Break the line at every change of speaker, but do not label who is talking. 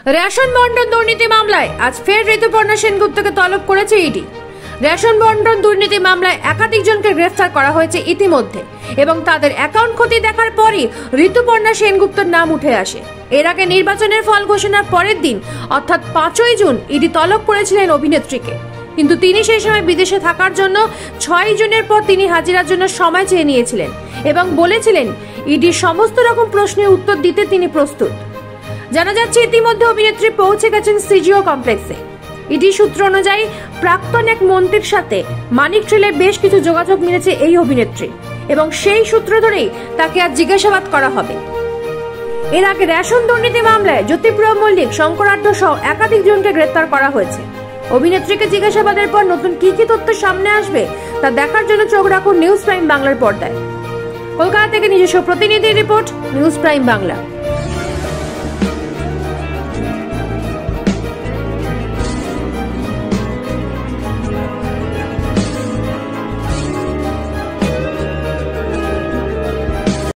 Ration বন্টন দুর্নীতি মামলায় আজ ফের ঋতুপর্ণা সেনগুপ্তকে তলব করেছে ইডি। রেশন বন্টন দুর্নীতি মামলায় একাধিক জনকে গ্রেফতার করা হয়েছে ইতিমধ্যে এবং তাদের অ্যাকাউন্ট খতিয়ে দেখার পরই ঋতুপর্ণা সেনগুপ্তর নাম উঠে আসে। এর আগে নির্বাচনের ফল ঘোষণার পরের দিন অর্থাৎ 5ই জুন ইডি তলব করেছিলেন অভিনেত্রীকে, কিন্তু তিনি সেই সময় বিদেশে থাকার জন্য 6 জুনের পর তিনি হাজিরার জন্য সময় চেয়ে নিয়েছিলেন এবং বলেছিলেন ইডির সমস্ত রকম প্রশ্নের উত্তর দিতে তিনি প্রস্তুত। জানা যাচ্ছে ইতিমধ্যে অভিনেত্রী পৌঁছে গেছেন সিজিও কমপ্লেক্সে। ইডি সূত্র অনুযায়ী প্রাক্তন এক মন্ত্রীর সাথে মানিক ট্রেলে বেশ কিছু যোগাযোগ মিলেছে এই অভিনেত্রী এবং সেই সূত্র ধরেই তাকে আজ জিজ্ঞাসাবাদ করা হবে। এর আগে রেশন দুর্নীতি মামলায় জ্যোতিপ্রিয় মল্লিক, শঙ্করাঢ্য সহ একাধিক জনকে গ্রেফতার করা হয়েছে। অভিনেত্রীকে জিজ্ঞাসাবাদের পর নতুন কি তথ্য সামনে আসবে তা দেখার জন্য চোখ রাখুন নিউজ প্রাইম বাংলার পর্দায়। কলকাতা থেকে নিজস্ব প্রতিনিধি রিপোর্ট, নিউজ প্রাইম বাংলা।